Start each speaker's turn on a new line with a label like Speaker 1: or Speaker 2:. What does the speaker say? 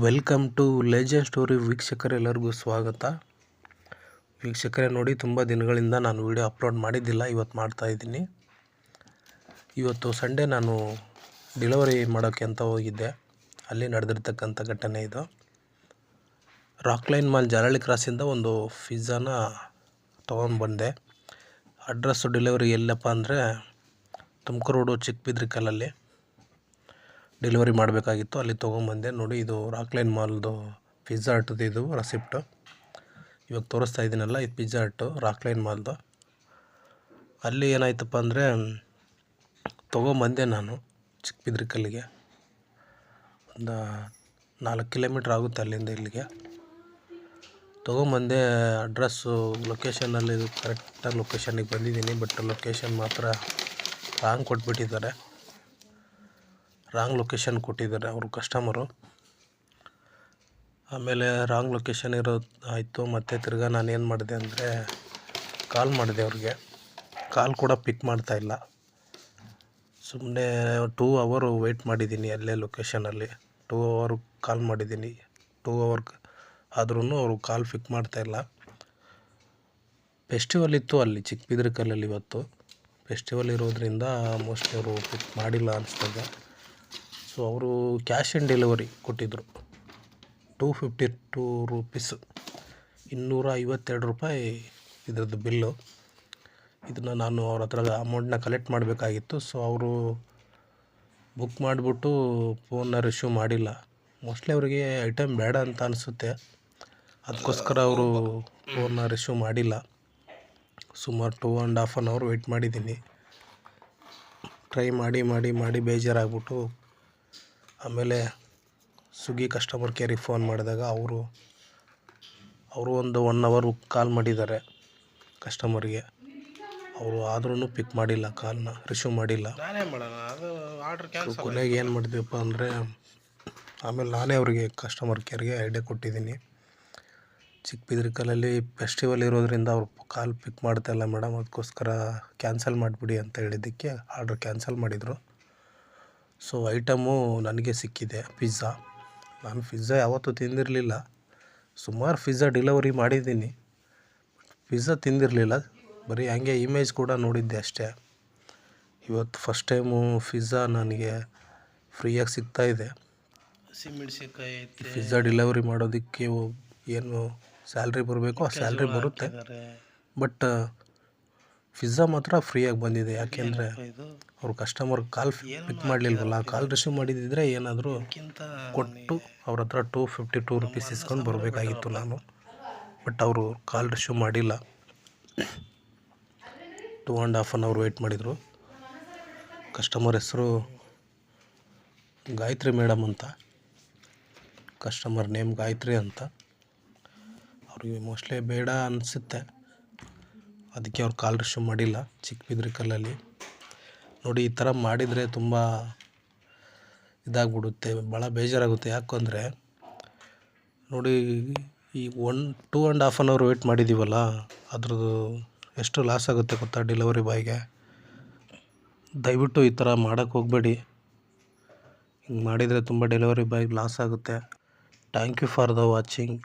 Speaker 1: Welcome to legend story ವೀಕ್ಷಕರೆಲ್ಲರಿಗೂ ಸ್ವಾಗತ. ವೀಕ್ಷಕರೇ, ನೋಡಿ, ತುಂಬ ದಿನಗಳಿಂದ ನಾನು ವಿಡಿಯೋ ಅಪ್ಲೋಡ್ ಮಾಡಿದ್ದಿಲ್ಲ. ಇವತ್ತು ಮಾಡ್ತಾಯಿದ್ದೀನಿ. ಇವತ್ತು ಸಂಡೇ ನಾನು ಡೆಲಿವರಿ ಮಾಡೋಕ್ಕೆ ಅಂತ ಹೋಗಿದ್ದೆ. ಅಲ್ಲಿ ನಡೆದಿರ್ತಕ್ಕಂಥ ಘಟನೆ ಇದು. ರಾಕ್ಲೈನ್ ಮಾಲ್ ಜಾಲಹಳ್ಳಿ ಕ್ರಾಸಿಂದ ಒಂದು ಪಿಜ್ಜಾನ ತೊಗೊಂಡು ಬಂದೆ. ಅಡ್ರೆಸ್ಸು ಡೆಲಿವರಿ ಎಲ್ಲಪ್ಪ ಅಂದರೆ ತುಮಕೂರು ರೋಡು ಚಿಕ್ಕಬಿದ್ರಿಕಲ್ಲಲ್ಲಿ ಡೆಲಿವರಿ ಮಾಡಬೇಕಾಗಿತ್ತು. ಅಲ್ಲಿ ತೊಗೊಂಬಂದೆ. ನೋಡಿ, ಇದು ರಾಕ್ಲೈನ್ ಮಾಲ್ದು ಪಿಜ್ಜಾ ಹಟ್ದು ಇದು ರೆಸಿಪ್ಟು. ಇವಾಗ ತೋರಿಸ್ತಾ ಇದ್ದೀನಲ್ಲ, ಇದು ಪಿಜ್ಜಾ ಹಟ್ಟು ರಾಕ್ಲೈನ್ ಮಾಲ್ದು. ಅಲ್ಲಿ ಏನಾಯ್ತಪ್ಪ ಅಂದರೆ ತೊಗೊಂಬಂದೆ ನಾನು ಚಿಕ್ಕಬಿದ್ರಿಕಲ್ಲಿಗೆ. ಒಂದು 4 ಕಿಲೋಮೀಟ್ರ್ ಆಗುತ್ತೆ ಅಲ್ಲಿಂದ ಇಲ್ಲಿಗೆ. ತೊಗೊಂಬಂದೆ. ಅಡ್ರೆಸ್ಸು ಲೊಕೇಶನಲ್ಲಿ ಕರೆಕ್ಟಾಗಿ ಲೊಕೇಶನಿಗೆ ಬಂದಿದ್ದೀನಿ. ಬಟ್ ಲೊಕೇಶನ್ ಮಾತ್ರ ರಾಂಗ್ ಕೊಟ್ಬಿಟ್ಟಿದ್ದಾರೆ. ರಾಂಗ್ ಲೊಕೇಶನ್ ಕೊಟ್ಟಿದ್ದಾರೆ ಅವರು ಕಸ್ಟಮರು. ಆಮೇಲೆ ರಾಂಗ್ ಲೊಕೇಶನ್ ಆಯಿತು. ಮತ್ತು ತಿರ್ಗಾ ನಾನು ಏನು ಮಾಡಿದೆ ಅಂದರೆ ಕಾಲ್ ಮಾಡಿದೆ ಅವ್ರಿಗೆ. ಕಾಲ್ ಕೂಡ ಪಿಕ್ ಮಾಡ್ತಾಯಿಲ್ಲ. ಸುಮ್ಮನೆ 2 ಅವರ್ ವೆಯ್ಟ್ ಮಾಡಿದ್ದೀನಿ ಅಲ್ಲೇ ಲೊಕೇಶನಲ್ಲಿ. 2 ಅವರ್ ಕಾಲ್ ಮಾಡಿದ್ದೀನಿ. 2 ಅವರ್ ಆದ್ರೂ ಅವರು ಕಾಲ್ ಪಿಕ್ ಮಾಡ್ತಾಯಿಲ್ಲ. ಫೆಸ್ಟಿವಲ್ ಇತ್ತು ಅಲ್ಲಿ ಚಿಕ್ಕಬಿದ್ರಿಕಲ್ಲಲ್ಲಿ ಇವತ್ತು. ಫೆಸ್ಟಿವಲ್ ಇರೋದ್ರಿಂದ ಮೋಸ್ಟ್ಲಿ ಅವರು ಪಿಕ್ ಮಾಡಿಲ್ಲ ಅನಿಸ್ತದೆ. ಸೊ ಅವರು ಕ್ಯಾಶ್ ಆನ್ ಡೆಲಿವರಿ ಕೊಟ್ಟಿದ್ದರು. 252 ರೂಪೀಸು, 252 ರೂಪಾಯಿ ಇದ್ರದ್ದು ಬಿಲ್ಲು. ಇದನ್ನು ನಾನು ಅವ್ರ ಹತ್ರ ಅಮೌಂಟನ್ನ ಕಲೆಕ್ಟ್ ಮಾಡಬೇಕಾಗಿತ್ತು. ಸೊ ಅವರು ಬುಕ್ ಮಾಡಿಬಿಟ್ಟು ಫೋನ್ನ ರಿಸೀವ್ ಮಾಡಿಲ್ಲ. ಮೋಸ್ಟ್ಲಿ ಅವರಿಗೆ ಐಟಮ್ ಬೇಡ ಅಂತ ಅನಿಸುತ್ತೆ. ಅದಕ್ಕೋಸ್ಕರ ಅವರು ಫೋನ್ನ ರಿಸೀವ್ ಮಾಡಿಲ್ಲ. ಸುಮಾರು 2.5 ಅವರ್ ವೆಯ್ಟ್ ಮಾಡಿದ್ದೀನಿ. ಟ್ರೈ ಮಾಡಿ ಬೇಜಾರಾಗ್ಬಿಟ್ಟು ಆಮೇಲೆ ಸ್ವಿಗ್ಗಿ ಕಸ್ಟಮರ್ ಕೇರಿಗೆ ಫೋನ್ ಮಾಡಿದಾಗ ಅವರು ಒಂದು 1 ಅವರ್ ಕಾಲ್ ಮಾಡಿದ್ದಾರೆ ಕಸ್ಟಮರ್ಗೆ. ಅವರು ಆದ್ರೂ ಪಿಕ್ ಮಾಡಿಲ್ಲ, ಕಾಲ್ನ ರಿಸೀವ್ ಮಾಡಿಲ್ಲ. ಕೊನೆಗೆ ಏನು ಮಾಡಿದ್ವಿಪ್ಪ ಅಂದರೆ ಆಮೇಲೆ ನಾನೇ ಅವರಿಗೆ ಕಸ್ಟಮರ್ ಕೇರ್ಗೆ ಐಡಿಯಾ ಕೊಟ್ಟಿದ್ದೀನಿ. ಚಿಕ್ಕಬಿದ್ರಿಕಲ್ಲಲ್ಲಿ ಫೆಸ್ಟಿವಲ್ ಇರೋದ್ರಿಂದ ಅವ್ರು ಕಾಲ್ ಪಿಕ್ ಮಾಡ್ತಾಯಿಲ್ಲ ಮೇಡಮ್, ಅದಕ್ಕೋಸ್ಕರ ಕ್ಯಾನ್ಸಲ್ ಮಾಡಿಬಿಡಿ ಅಂತ ಹೇಳಿದ್ದಕ್ಕೆ ಆರ್ಡ್ರ್ ಕ್ಯಾನ್ಸಲ್ ಮಾಡಿದರು. ಸೊ ಐಟಮು ನನಗೆ ಸಿಕ್ಕಿದೆ, ಪಿಜ್ಜಾ. ನಾನು ಪಿಜ್ಜಾ ಯಾವತ್ತೂ ತಿಂದಿರಲಿಲ್ಲ. ಸುಮಾರು ಪಿಜ್ಜಾ ಡೆಲಿವರಿ ಮಾಡಿದ್ದೀನಿ. ಪಿಜ್ಜಾ ತಿಂದಿರಲಿಲ್ಲ, ಬರೀ ಹಂಗೆ ಇಮೇಜ್ ಕೂಡ ನೋಡಿದ್ದೆ ಅಷ್ಟೇ. ಇವತ್ತು ಫಸ್ಟ್ ಟೈಮು ಪಿಜ್ಜಾ ನನಗೆ ಫ್ರೀಯಾಗಿ ಸಿಗ್ತಾಯಿದೆ.
Speaker 2: ಹಸಿಮೆಣಸಿನ್ಕಾಯಿ
Speaker 1: ಪಿಜ್ಜಾ ಡೆಲಿವರಿ ಮಾಡೋದಕ್ಕೆ ಏನು ಸ್ಯಾಲ್ರಿ ಬರಬೇಕು ಆ ಸ್ಯಾಲ್ರಿ ಬರುತ್ತೆ. ಬಟ್ ಪಿಜ್ಜಾ ಮಾತ್ರ ಫ್ರೀಯಾಗಿ ಬಂದಿದೆ. ಯಾಕೆಂದರೆ ಅವರು ಕಸ್ಟಮರ್ ಕಾಲ್ ಪಿಕ್ ಮಾಡಲಿಲ್ವಲ್ಲ. ಕಾಲ್ ರಿಸೀವ್ ಮಾಡಿದ್ದಿದ್ರೆ ಏನಾದರೂ ಕೊಟ್ಟು ಅವ್ರ ಹತ್ರ 252 ರೂಪೀಸ್ ಇಸ್ಕೊಂಡು ಬರಬೇಕಾಗಿತ್ತು ನಾನು. ಬಟ್ ಅವರು ಕಾಲ್ ರಿಸೀವ್ ಮಾಡಿಲ್ಲ. 2.5 ಅವರ್ ವೆಯ್ಟ್ ಮಾಡಿದರು. ಕಸ್ಟಮರ್ ಹೆಸರು ಗಾಯತ್ರಿ ಮೇಡಮ್ ಅಂತ. ಕಸ್ಟಮರ್ ನೇಮ್ ಗಾಯತ್ರಿ ಅಂತ. ಅವ್ರಿಗೆ ಮೋಸ್ಟ್ಲಿ ಬೇಡ ಅನಿಸುತ್ತೆ, ಅದಕ್ಕೆ ಅವ್ರು ಕಾಲ್ ರಿಸೀವ್ ಮಾಡಿಲ್ಲ ಚಿಕ್ಕಬಿದ್ರಿಕಲ್ಲಲ್ಲಿ. ನೋಡಿ, ಈ ಥರ ಮಾಡಿದರೆ ತುಂಬ ಇದಾಗ್ಬಿಡುತ್ತೆ, ಭಾಳ ಬೇಜಾರಾಗುತ್ತೆ. ಯಾಕಂದರೆ ನೋಡಿ, ಈ 2.5 ಅವರ್ ವೆಯ್ಟ್ ಮಾಡಿದ್ದೀವಲ್ಲ, ಅದ್ರದ್ದು ಎಷ್ಟು ಲಾಸ್ ಆಗುತ್ತೆ ಗೊತ್ತಾ ಡೆಲಿವರಿ ಬಾಯ್ಗೆ. ದಯವಿಟ್ಟು ಈ ಥರ ಮಾಡೋಕ್ಕೆ ಹೋಗಬೇಡಿ. ಹಿಂಗೆ ಮಾಡಿದರೆ ತುಂಬ ಡೆಲಿವರಿ ಬಾಯ್ಗೆ ಲಾಸ್ ಆಗುತ್ತೆ. Thank you for the watching.